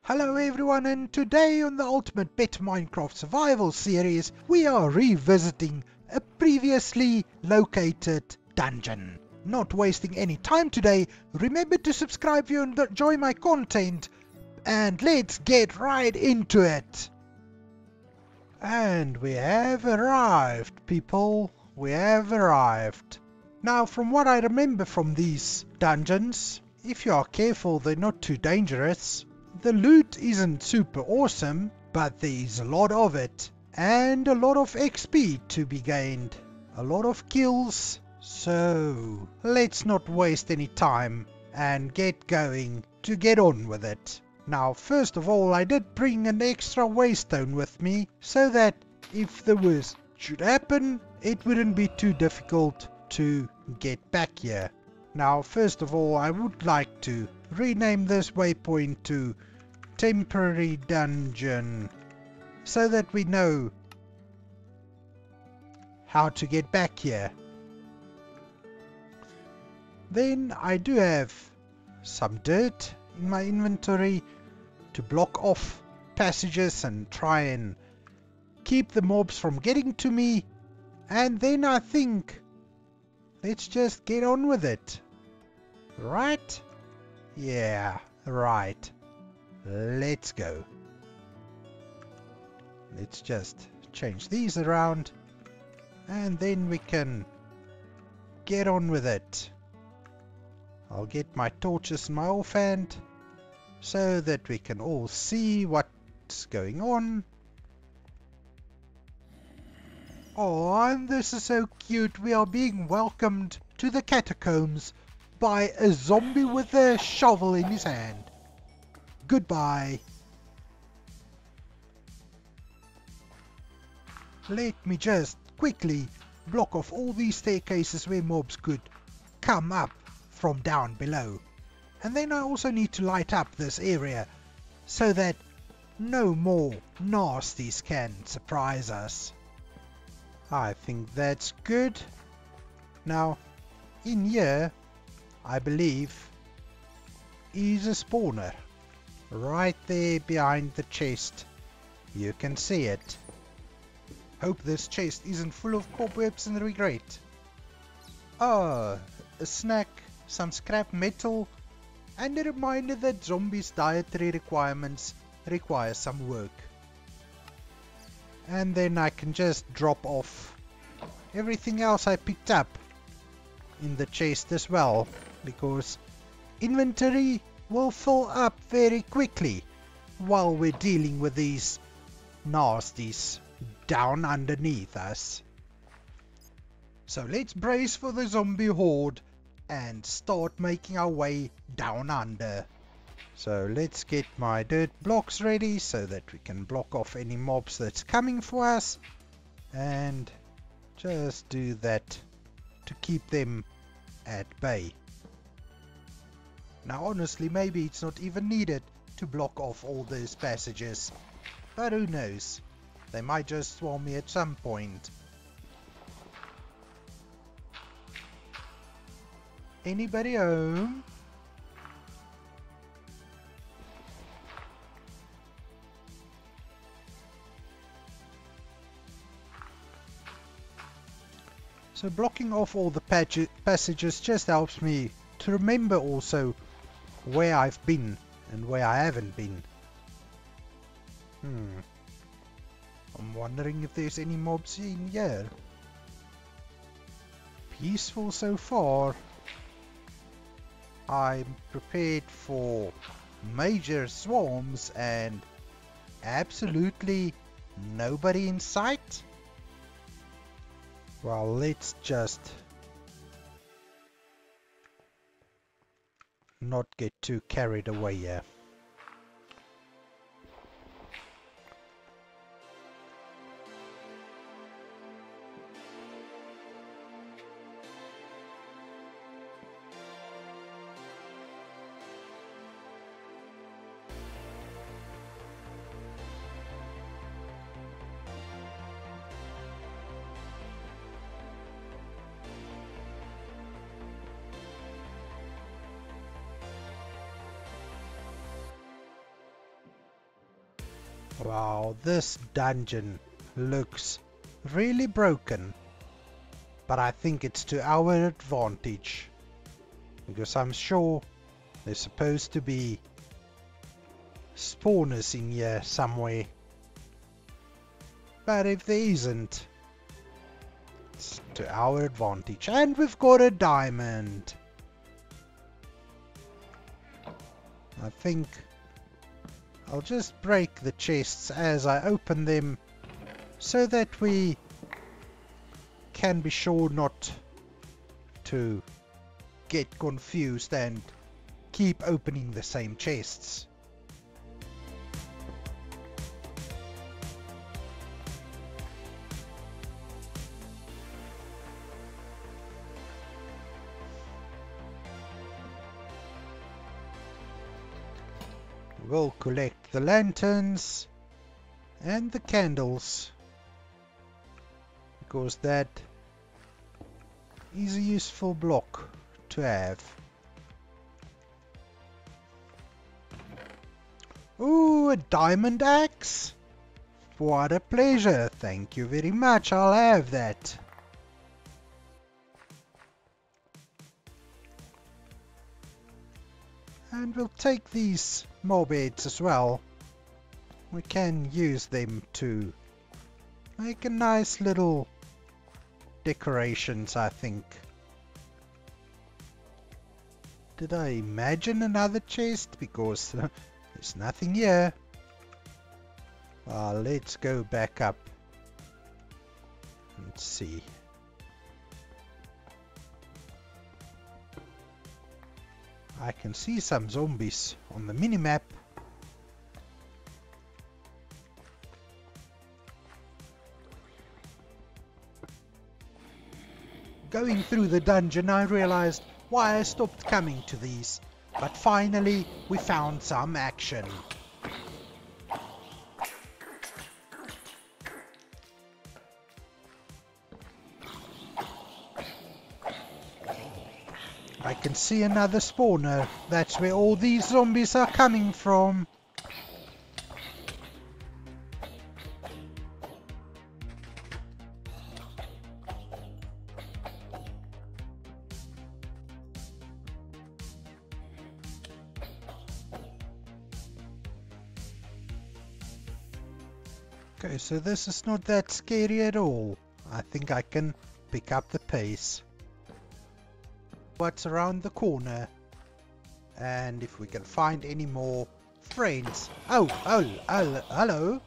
Hello everyone, and today on the Ultimate Pet Minecraft Survival series we are revisiting a previously located dungeon. Not wasting any time today, remember to subscribe if you enjoy my content, and let's get right into it. And we have arrived, people, we have arrived. Now, from what I remember from these dungeons, if you are careful they're not too dangerous. The loot isn't super awesome, but there's a lot of it, and a lot of XP to be gained, a lot of kills, so let's not waste any time and get going to get on with it. Now, first of all, I did bring an extra waystone with me, so that if the worst should happen, it wouldn't be too difficult to get back here. Now, first of all, I would like to rename this waypoint to Temporary Dungeon, so that we know how to get back here. Then I do have some dirt in my inventory to block off passages and try and keep the mobs from getting to me, and then I think let's just get on with it. Right? Yeah, right. Let's go. Let's just change these around, and then we can get on with it. I'll get my torches in my offhand so that we can all see what's going on. Oh, and this is so cute. We are being welcomed to the Catacombs by a zombie with a shovel in his hand. Goodbye. Let me just quickly block off all these staircases where mobs could come up from down below. And then I also need to light up this area so that no more nasties can surprise us. I think that's good. Now, in here, I believe, is a spawner. Right there behind the chest. You can see it. Hope this chest isn't full of cobwebs and regret. Ah, a snack, some scrap metal, and a reminder that zombies' dietary requirements require some work. And then I can just drop off everything else I picked up in the chest as well, because inventory will fill up very quickly while we're dealing with these nasties down underneath us. So let's brace for the zombie horde and start making our way down under. So let's get my dirt blocks ready so that we can block off any mobs that's coming for us, and just do that to keep them at bay. Now honestly, maybe it's not even needed to block off all those passages, but who knows, they might just swarm me at some point. Anybody home? So blocking off all the passages just helps me to remember also where I've been and where I haven't been. I'm wondering if there's any mobs in here. Peaceful so far. I'm prepared for major swarms and absolutely nobody in sight. Well, let's just not get too carried away here. Wow, this dungeon looks really broken. But I think it's to our advantage. Because I'm sure there's supposed to be spawners in here somewhere. But if there isn't, it's to our advantage. And we've got a diamond. I think I'll just break the chests as I open them so that we can be sure not to get confused and keep opening the same chests. We'll collect the lanterns and the candles, because that is a useful block to have. Ooh, a diamond axe? What a pleasure, thank you very much, I'll have that. And we'll take these mob heads as well. We can use them to make a nice little decorations, I think. Did I imagine another chest? Because there's nothing here. Let's go back up and see. I can see some zombies on the minimap. Going through the dungeon, I realized why I stopped coming to these, but finally we found some action. I can see another spawner. That's where all these zombies are coming from. Okay, so this is not that scary at all. I think I can pick up the pace. What's around the corner, and if we can find any more friends. Oh, hello.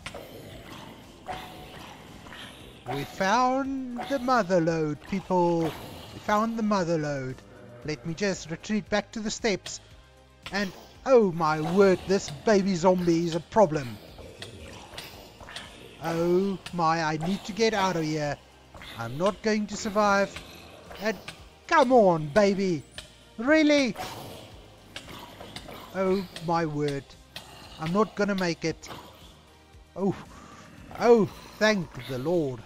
We found the mother lode, people. We found the mother lode. Let me just retreat back to the steps. And oh my word, this baby zombie is a problem. Oh my, I need to get out of here. I'm not going to survive. And come on, baby. Really? Oh my word. I'm not gonna make it. Oh, thank the Lord.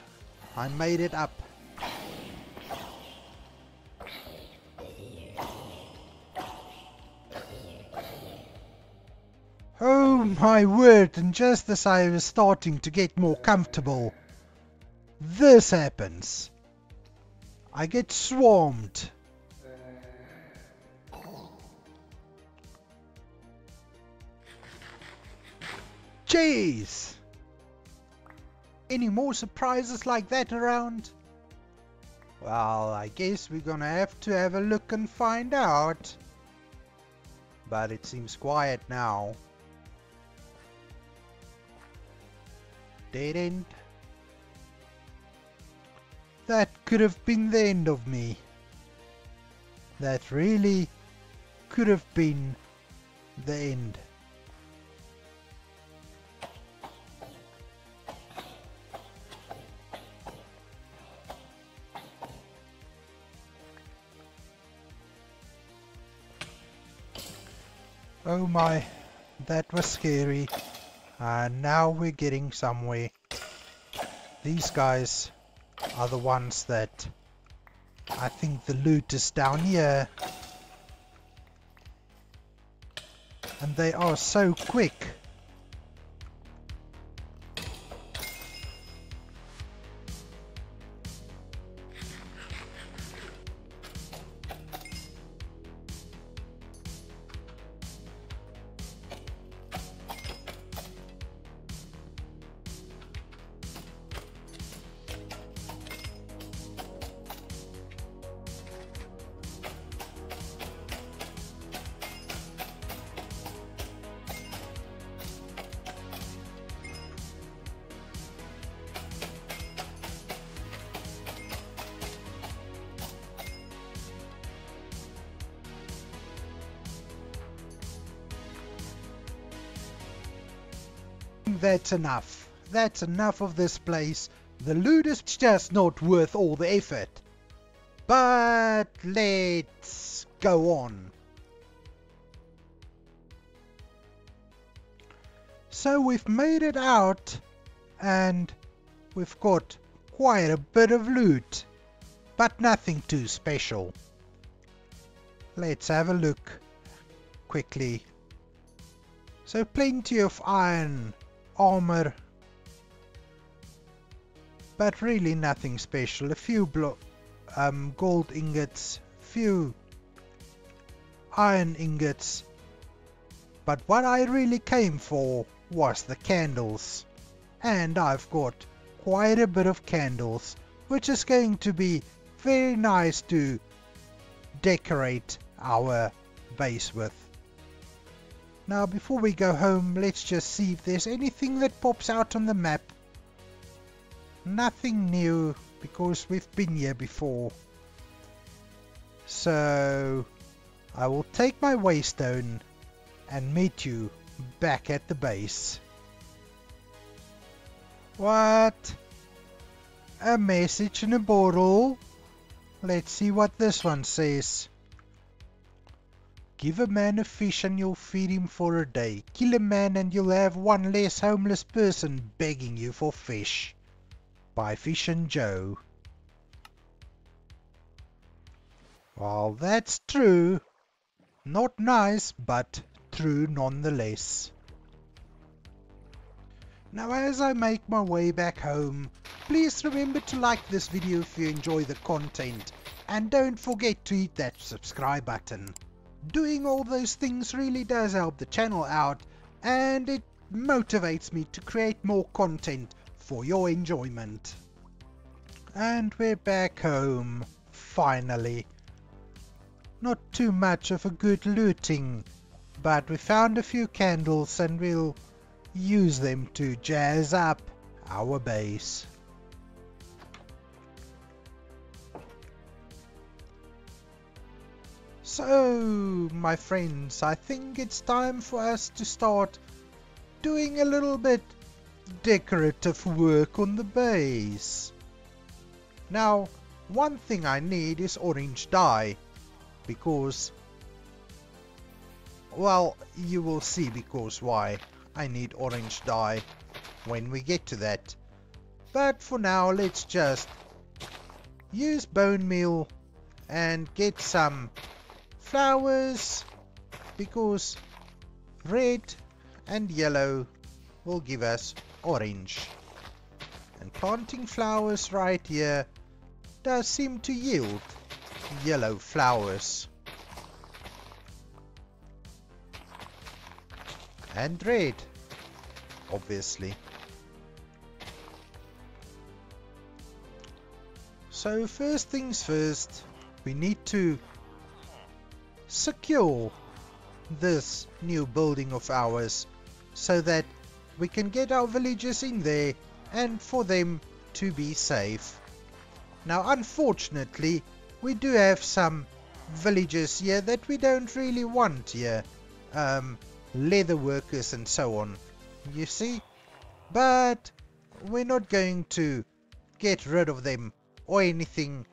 I made it up. Oh my word, and just as I was starting to get more comfortable, this happens. I get swarmed. Jeez! Any more surprises like that around? Well, I guess we're gonna have to have a look and find out. But it seems quiet now. Dead end. That could have been the end of me. That really could have been the end. Oh my, that was scary. And now we're getting somewhere. These guys are the ones that I think the loot is down here. And they are so quick. think that's enough. That's enough of this place. The loot is just not worth all the effort. But let's go on. So we've made it out and we've got quite a bit of loot, but nothing too special. Let's have a look quickly. So plenty of iron armor, but really nothing special. A few gold ingots, few iron ingots, but what I really came for was the candles, and I've got quite a bit of candles, which is going to be very nice to decorate our base with. Now before we go home, let's just see if there's anything that pops out on the map. Nothing new, because we've been here before. So I will take my waystone and meet you back at the base. What? A message in a bottle? Let's see what this one says. Give a man a fish and you'll feed him for a day. Kill a man and you'll have one less homeless person begging you for fish. By Fish and Joe. Well, that's true. Not nice, but true nonetheless. Now as I make my way back home, please remember to like this video if you enjoy the content, and don't forget to hit that subscribe button. Doing all those things really does help the channel out, and it motivates me to create more content for your enjoyment. And we're back home, finally. Not too much of a good looting, but we found a few candles and we'll use them to jazz up our base. So, my friends, I think it's time for us to start doing a little bit decorative work on the base. Now, one thing I need is orange dye, because, well, you will see because why I need orange dye when we get to that. But for now, let's just use bone meal and get some flowers, because red and yellow will give us orange. And planting flowers right here does seem to yield yellow flowers. And red, obviously. So first things first, we need to secure this new building of ours so that we can get our villagers in there and for them to be safe. Now unfortunately we do have some villagers here that we don't really want here, leather workers and so on, you see, but we're not going to get rid of them or anything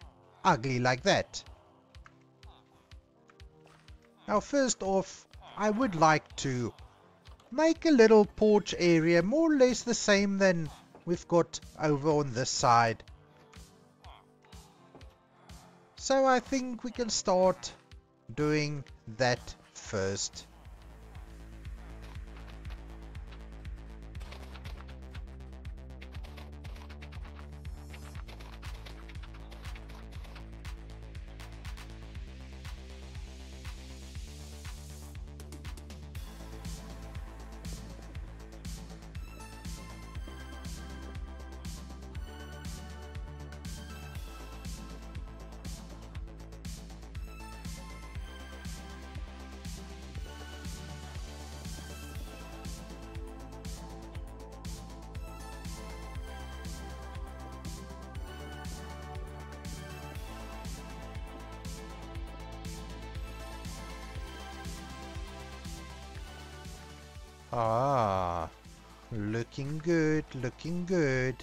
ugly like that. Now first off, I would like to make a little porch area, more or less the same than we've got over on this side. So I think we can start doing that first. Ah, looking good, looking good.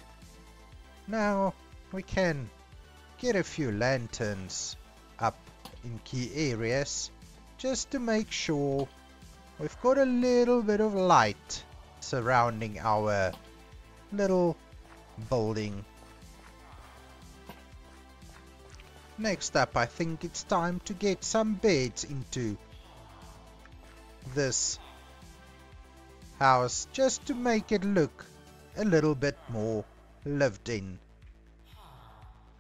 Now we can get a few lanterns up in key areas just to make sure we've got a little bit of light surrounding our little building. Next up, I think it's time to get some beds into this house just to make it look a little bit more lived in.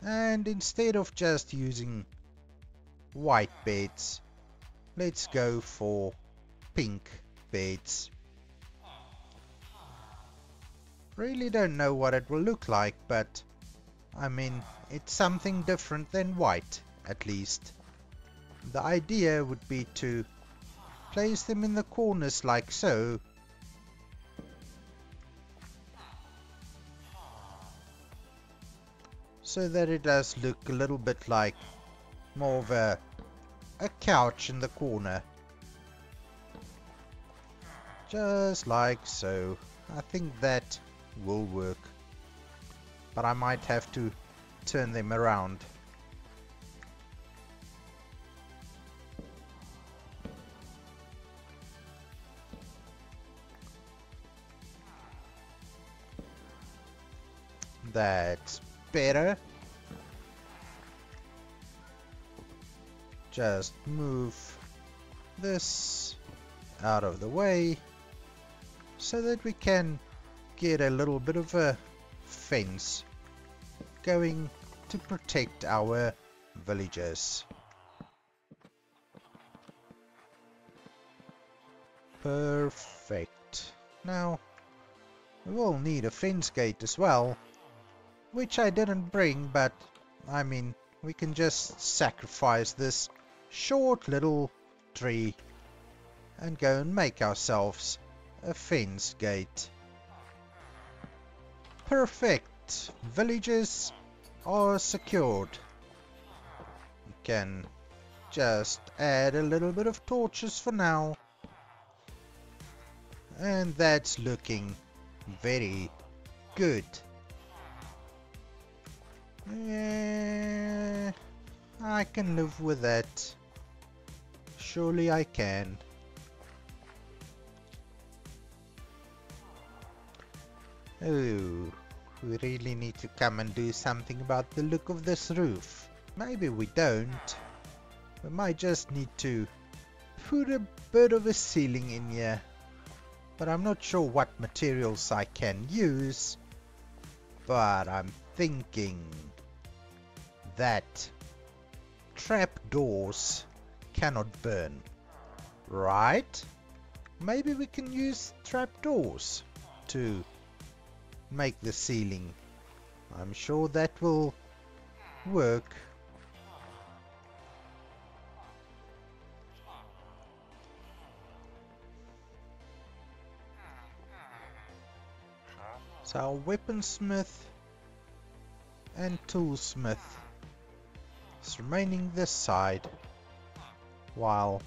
And instead of just using white beds, let's go for pink beds. Really don't know what it will look like, but I mean, it's something different than white, at least. The idea would be to place them in the corners like so. So that it does look a little bit like more of a couch in the corner. Just like so. I think that will work. But I might have to turn them around. That's better. Just move this out of the way so that we can get a little bit of a fence going to protect our villagers. Perfect. Now we will need a fence gate as well, which I didn't bring, but I mean, we can just sacrifice this short little tree and go and make ourselves a fence gate. Perfect. Villages are secured. We can just add a little bit of torches for now. And that's looking very good. Yeah, I can live with that. Surely I can. Oh, we really need to come and do something about the look of this roof. Maybe we don't. We might just need to put a bit of a ceiling in here. But I'm not sure what materials I can use. But I'm thinking that trapdoors cannot burn, right? Maybe we can use trapdoors to make the ceiling. I'm sure that will work. So our weaponsmith and toolsmith is remaining this side, while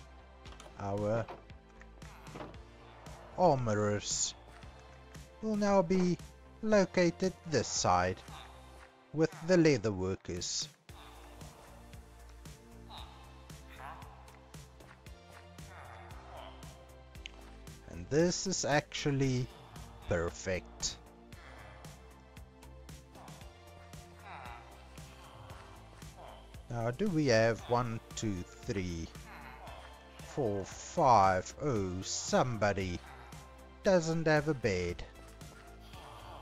our armorers will now be located this side with the leather workers. And this is actually perfect. Now, do we have 1, 2, 3, 4, 5? Oh, somebody doesn't have a bed.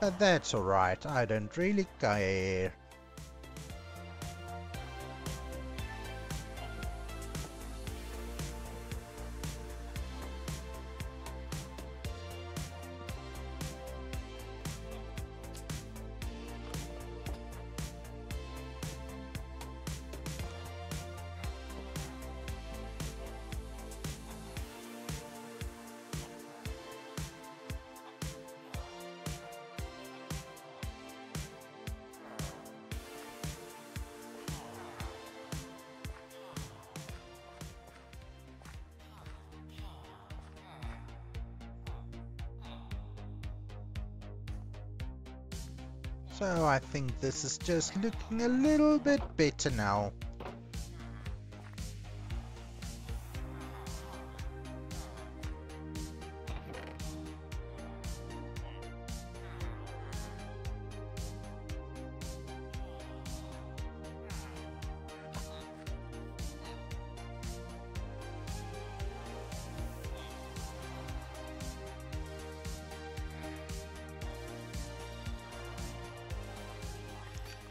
But that's alright, I don't really care. So I think this is just looking a little bit better now.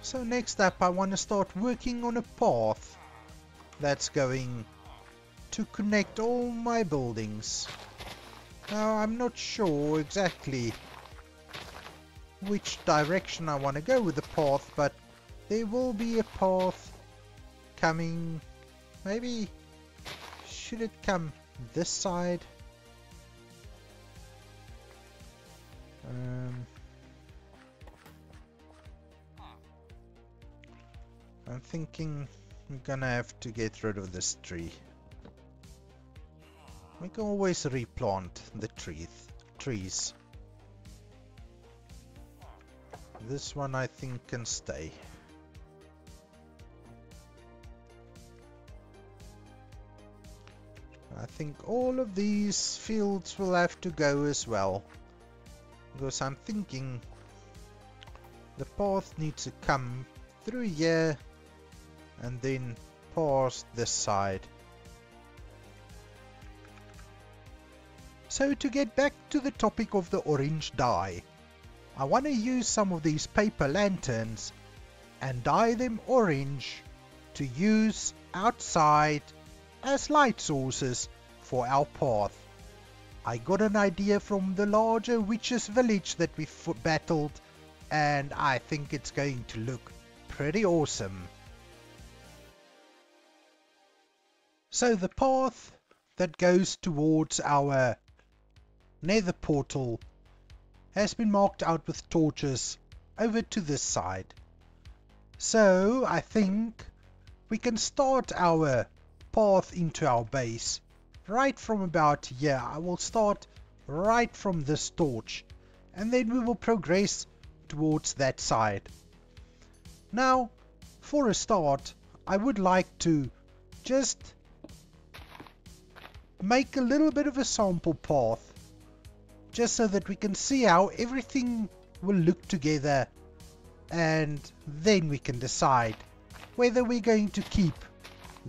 So next up I want to start working on a path that's going to connect all my buildings. Now I'm not sure exactly which direction I want to go with the path, but there will be a path coming. Maybe should it come this side? I'm thinking I'm gonna have to get rid of this tree. We can always replant the trees. This one I think can stay. I think all of these fields will have to go as well, because I'm thinking the path needs to come through here and then past this side. So to get back to the topic of the orange dye, I want to use some of these paper lanterns and dye them orange to use outside as light sources for our path. I got an idea from the larger witches village that we battled, and I think it's going to look pretty awesome. So the path that goes towards our nether portal has been marked out with torches over to this side. So I think we can start our path into our base right from about here. I will start right from this torch, and then we will progress towards that side. Now, for a start, I would like to just make a little bit of a sample path, just so that we can see how everything will look together, and then we can decide whether we're going to keep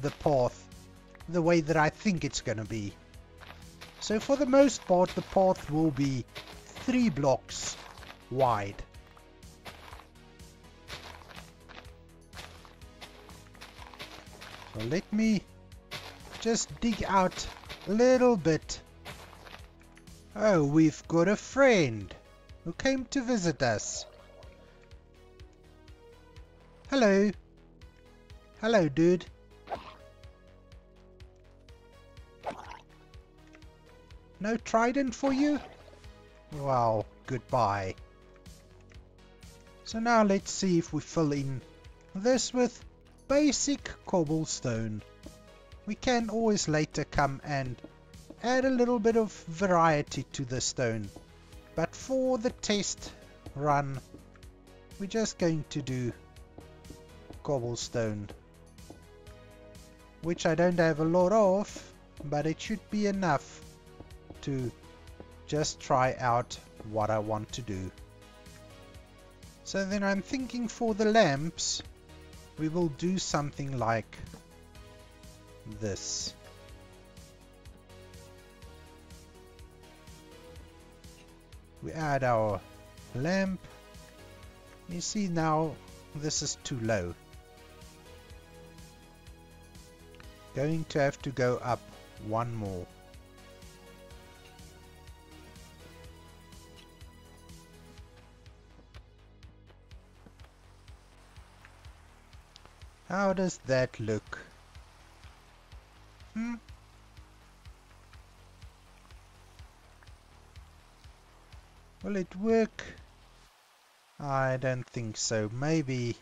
the path the way that I think it's going to be. So for the most part, the path will be 3 blocks wide. So let me just dig out a little bit. Oh, we've got a friend who came to visit us. Hello. Hello, dude. No trident for you? Well, goodbye. So now let's see if we fill in this with basic cobblestone. We can always later come and add a little bit of variety to the stone, but for the test run we're just going to do cobblestone, which I don't have a lot of, but it should be enough to just try out what I want to do. So then I'm thinking for the lamps we will do something like this. We add our lamp. You see now this is too low. Going to have to go up one more. How does that look? Will it work? I don't think so. Maybe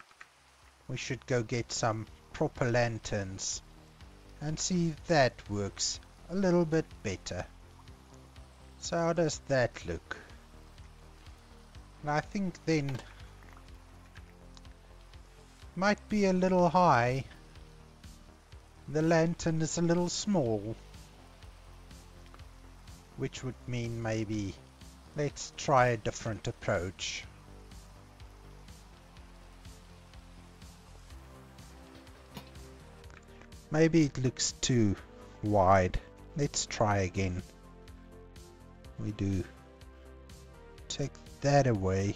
we should go get some proper lanterns and see if that works a little bit better. So how does that look? And I think then might be a little high. The lantern is a little small, which would mean maybe let's try a different approach. Maybe it looks too wide. Let's try again. We do take that away.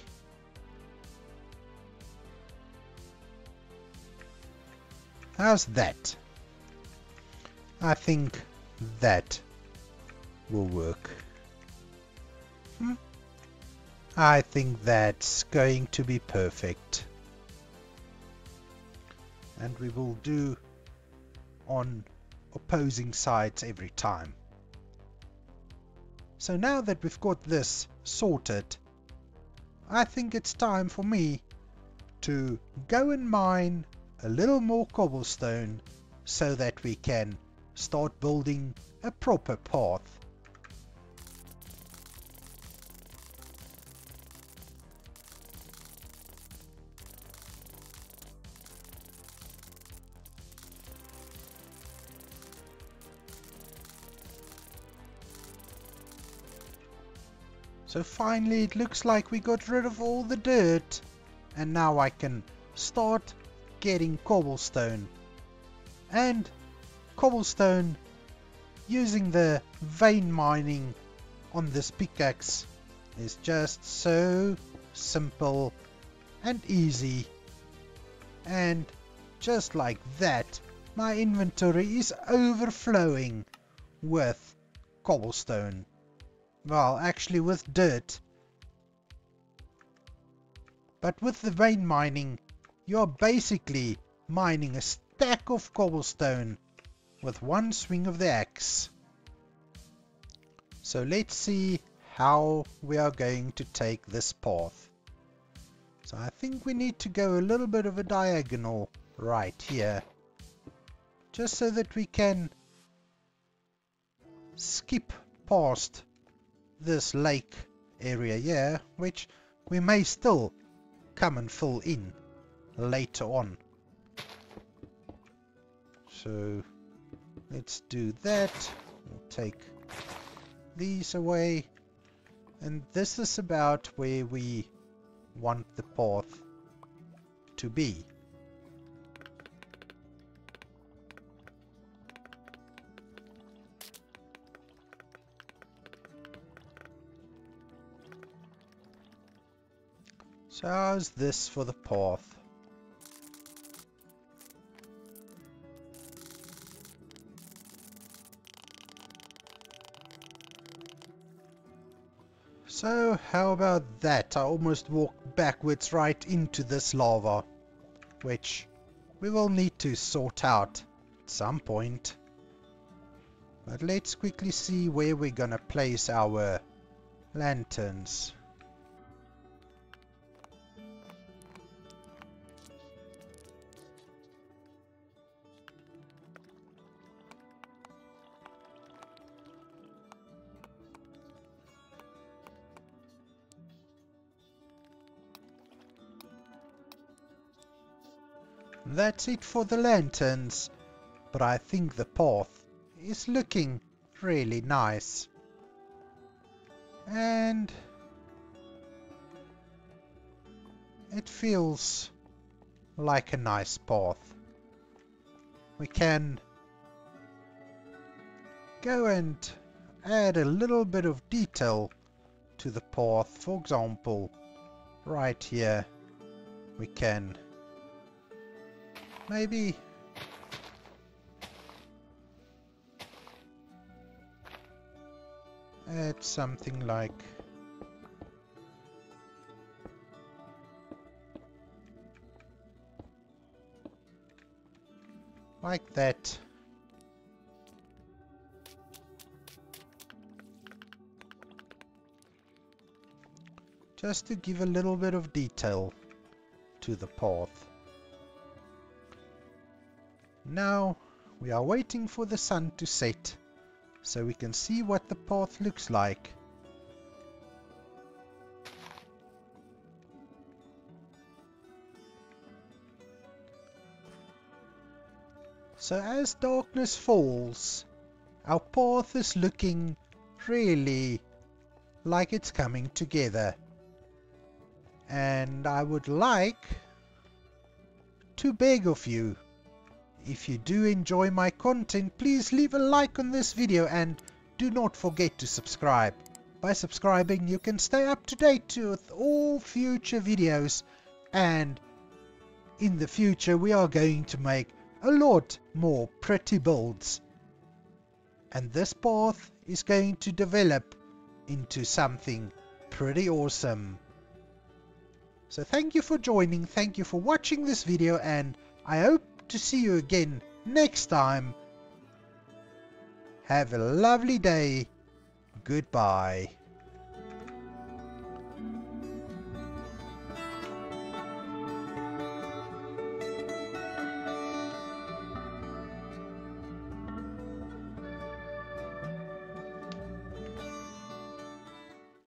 How's that? I think that will work. I think that's going to be perfect. And we will do on opposing sides every time. So now that we've got this sorted, I think it's time for me to go and mine a little more cobblestone so that we can start building a proper path. So finally it looks like we got rid of all the dirt, and now I can start getting cobblestone. And cobblestone, using the vein mining on this pickaxe, is just so simple and easy. And just like that, my inventory is overflowing with cobblestone. Well, actually with dirt. But with the vein mining, you're basically mining a stack of cobblestone with one swing of the axe. So let's see how we are going to take this path. So I think we need to go a little bit of a diagonal right here, just so that we can skip past this lake area here, which we may still come and fill in later on. So let's do that. We'll take these away, and this is about where we want the path to be. So how's this for the path? So how about that? I almost walked backwards right into this lava, which we will need to sort out at some point. But let's quickly see where we're gonna place our lanterns. That's it for the lanterns, but I think the path is looking really nice. And it feels like a nice path. We can go and add a little bit of detail to the path. For example, right here we can maybe add something like that. Just to give a little bit of detail to the path. Now we are waiting for the sun to set so we can see what the path looks like. So as darkness falls, our path is looking really like it's coming together. And I would like to beg of you, if you do enjoy my content, please leave a like on this video and do not forget to subscribe. By subscribing you can stay up to date with all future videos, and in the future we are going to make a lot more pretty builds. And this path is going to develop into something pretty awesome. So thank you for joining, thank you for watching this video, and I hope to see you again next time. Have a lovely day. Goodbye.